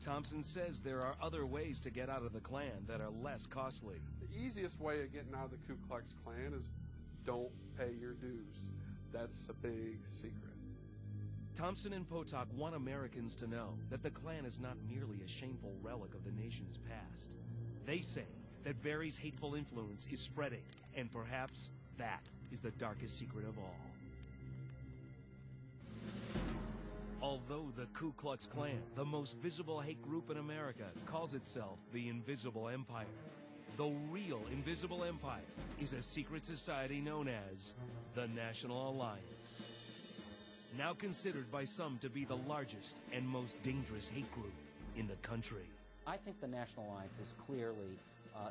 Thompson says there are other ways to get out of the Klan that are less costly. The easiest way of getting out of the Ku Klux Klan is don't pay your dues. That's a big secret. Thompson and Potok want Americans to know that the Klan is not merely a shameful relic of the nation's past. They say that Barry's hateful influence is spreading, and perhaps that is the darkest secret of all. Although the Ku Klux Klan, the most visible hate group in America, calls itself the Invisible Empire, the real Invisible Empire is a secret society known as the National Alliance. Now considered by some to be the largest and most dangerous hate group in the country. I think the National Alliance is clearly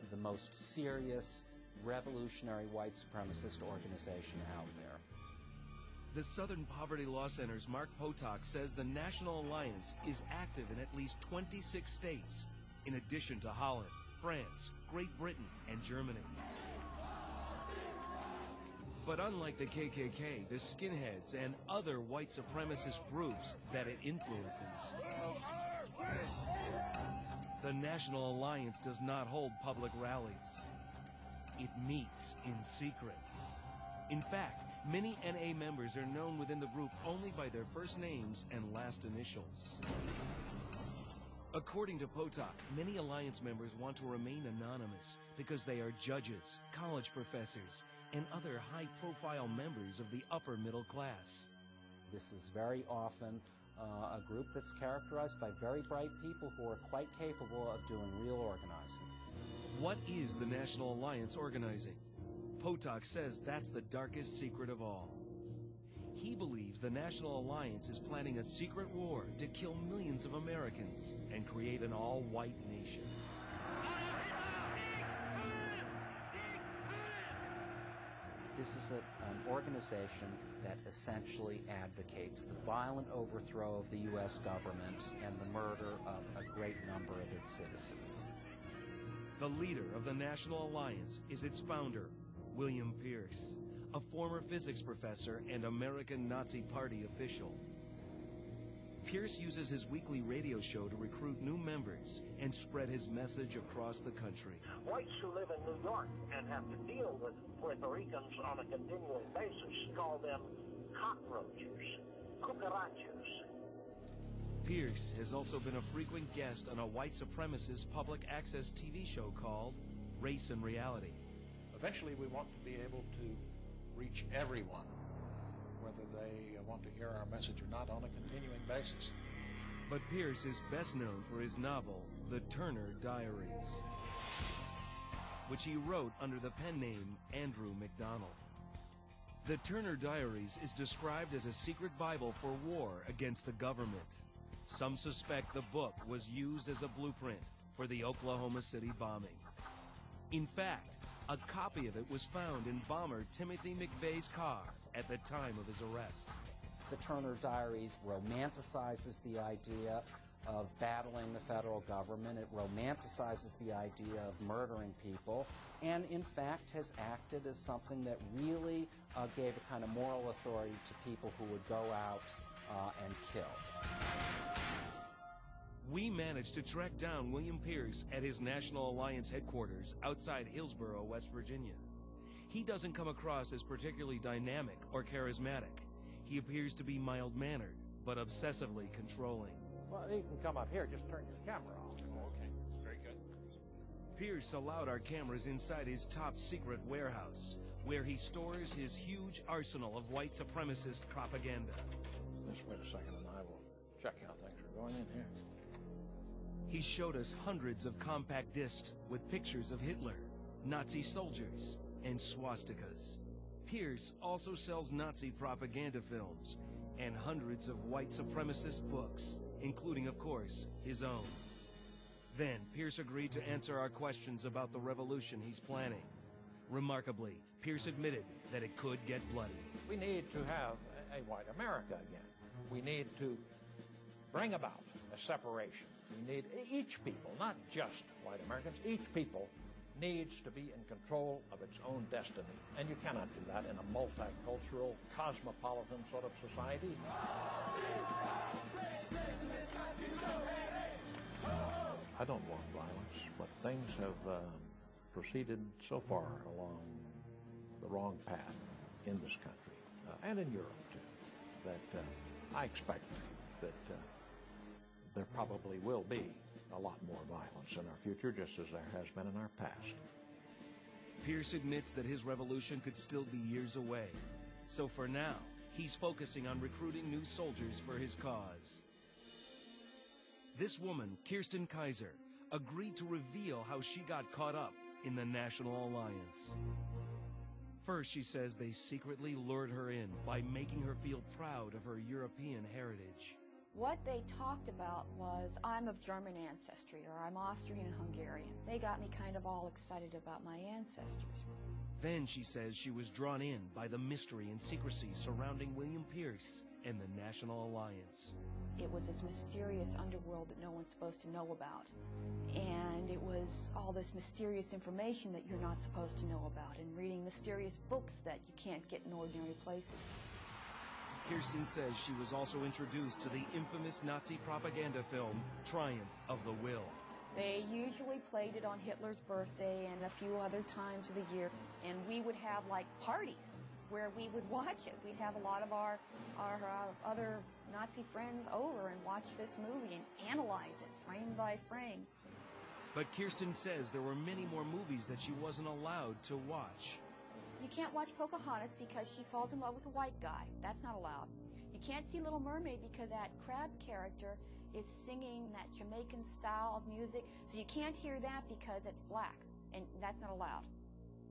the most serious, revolutionary white supremacist organization out there. The Southern Poverty Law Center's Mark Potok says the National Alliance is active in at least 26 states, in addition to Holland, France, Great Britain, and Germany. But unlike the KKK, the skinheads, and other white supremacist groups that it influences, the National Alliance does not hold public rallies. It meets in secret. In fact, many NA members are known within the group only by their first names and last initials. According to Potok, many Alliance members want to remain anonymous because they are judges, college professors, and other high-profile members of the upper middle class. This is very often a group that's characterized by very bright people who are quite capable of doing real organizing. What is the National Alliance organizing? Potok says that's the darkest secret of all. He believes the National Alliance is planning a secret war to kill millions of Americans and create an all-white nation. This is an organization that essentially advocates the violent overthrow of the U.S. government and the murder of a great number of its citizens. The leader of the National Alliance is its founder, William Pierce, a former physics professor and American Nazi Party official. Pierce uses his weekly radio show to recruit new members and spread his message across the country. Whites who live in New York and have to deal with Puerto Ricans on a continuing basis call them cockroaches, cucarachas. Pierce has also been a frequent guest on a white supremacist public access TV show called Race and Reality. Eventually we want to be able to reach everyone, whether they want to hear our message or not, on a continuing basis. But Pierce is best known for his novel, The Turner Diaries, which he wrote under the pen name Andrew MacDonald. The Turner Diaries is described as a secret Bible for war against the government. Some suspect the book was used as a blueprint for the Oklahoma City bombing. In fact, a copy of it was found in bomber Timothy McVeigh's car at the time of his arrest. The Turner Diaries romanticizes the idea of battling the federal government. It romanticizes the idea of murdering people, and in fact has acted as something that really gave a kind of moral authority to people who would go out and kill. We managed to track down William Pierce at his National Alliance headquarters outside Hillsborough, West Virginia. He doesn't come across as particularly dynamic or charismatic. He appears to be mild-mannered, but obsessively controlling. Well, you can come up here, just turn your camera off. Okay, very good. Pierce allowed our cameras inside his top-secret warehouse, where he stores his huge arsenal of white supremacist propaganda. Just wait a second and I will check how things are going in here. He showed us hundreds of compact discs with pictures of Hitler, Nazi soldiers, and swastikas. Pierce also sells Nazi propaganda films and hundreds of white supremacist books, including, of course, his own. Then, Pierce agreed to answer our questions about the revolution he's planning. Remarkably, Pierce admitted that it could get bloody. We need to have a white America again. We need to bring about a separation. We need each people, not just white Americans, each people needs to be in control of its own destiny. And you cannot do that in a multicultural, cosmopolitan sort of society. I don't want violence, but things have proceeded so far along the wrong path in this country, and in Europe too, that I expect that there probably will be a lot more violence in our future, just as there has been in our past. Pierce admits that his revolution could still be years away. So for now, he's focusing on recruiting new soldiers for his cause. This woman, Kirsten Kaiser, agreed to reveal how she got caught up in the National Alliance. First, she says they secretly lured her in by making her feel proud of her European heritage. What they talked about was, I'm of German ancestry, or I'm Austrian and Hungarian. They got me kind of all excited about my ancestors. Then she says she was drawn in by the mystery and secrecy surrounding William Pierce and the National Alliance. It was this mysterious underworld that no one's supposed to know about. And it was all this mysterious information that you're not supposed to know about, and reading mysterious books that you can't get in ordinary places. Kirsten says she was also introduced to the infamous Nazi propaganda film, Triumph of the Will. They usually played it on Hitler's birthday and a few other times of the year, and we would have like parties where we would watch it. We'd have a lot of our other Nazi friends over and watch this movie and analyze it frame by frame. But Kirsten says there were many more movies that she wasn't allowed to watch. You can't watch Pocahontas because she falls in love with a white guy. That's not allowed. You can't see Little Mermaid because that crab character is singing that Jamaican style of music, so you can't hear that because it's black, and that's not allowed.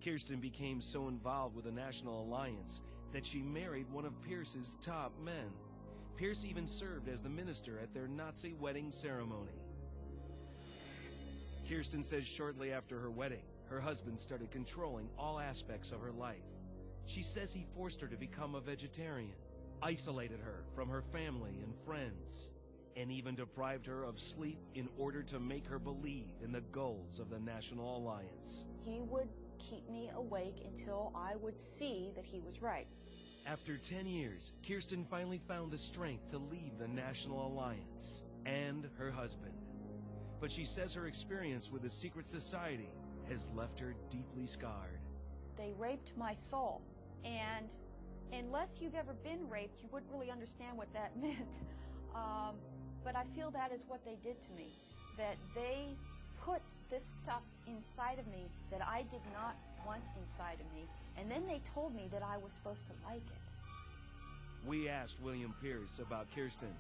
Kirsten became so involved with the National Alliance that she married one of Pierce's top men. Pierce even served as the minister at their Nazi wedding ceremony. Kirsten says shortly after her wedding, her husband started controlling all aspects of her life. She says he forced her to become a vegetarian, isolated her from her family and friends, and even deprived her of sleep in order to make her believe in the goals of the National Alliance. He would keep me awake until I would see that he was right. After 10 years, Kirsten finally found the strength to leave the National Alliance and her husband. But she says her experience with the secret society has left her deeply scarred. They raped my soul, and unless you've ever been raped, you wouldn't really understand what that meant. But I feel that is what they did to me, that they put this stuff inside of me that I did not want inside of me, and then they told me that I was supposed to like it. We asked William Pierce about Kirsten,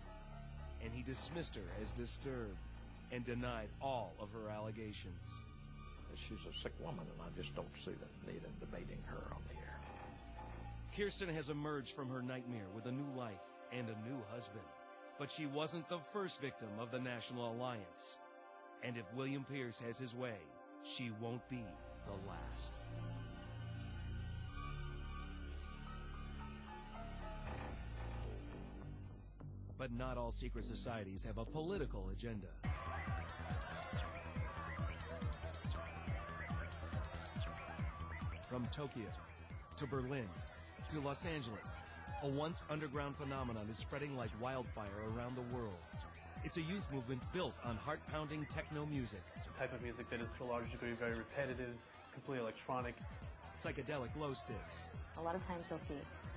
and he dismissed her as disturbed and denied all of her allegations. She's a sick woman, and I just don't see the need in debating her on the air. Kirsten has emerged from her nightmare with a new life and a new husband. But she wasn't the first victim of the National Alliance. And if William Pierce has his way, she won't be the last. But not all secret societies have a political agenda. From Tokyo to Berlin to Los Angeles, a once underground phenomenon is spreading like wildfire around the world. It's a youth movement built on heart-pounding techno music. The type of music that is to a large degree very repetitive, completely electronic. Psychedelic glow sticks. A lot of times you'll see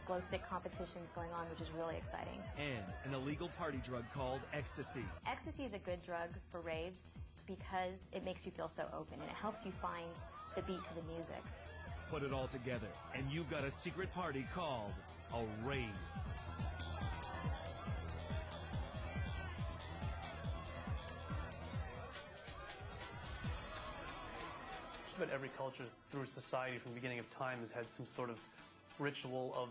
glow stick competitions going on, which is really exciting. And an illegal party drug called ecstasy. Ecstasy is a good drug for raves because it makes you feel so open and it helps you find the beat to the music. Put it all together, and you've got a secret party called a rave. Just about every culture through society from the beginning of time has had some sort of ritual of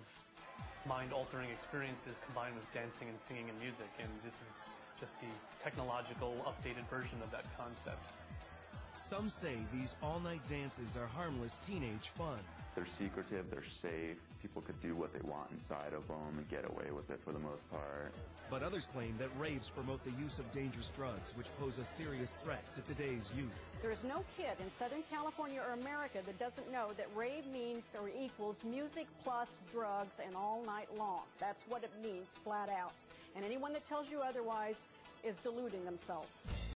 mind-altering experiences combined with dancing and singing and music, and this is just the technological, updated version of that concept. Some say these all-night dances are harmless teenage fun. They're secretive, they're safe, people could do what they want inside of them and get away with it for the most part. But others claim that raves promote the use of dangerous drugs, which pose a serious threat to today's youth. There is no kid in Southern California or America that doesn't know that rave means or equals music plus drugs and all night long. That's what it means, flat out. And anyone that tells you otherwise is deluding themselves.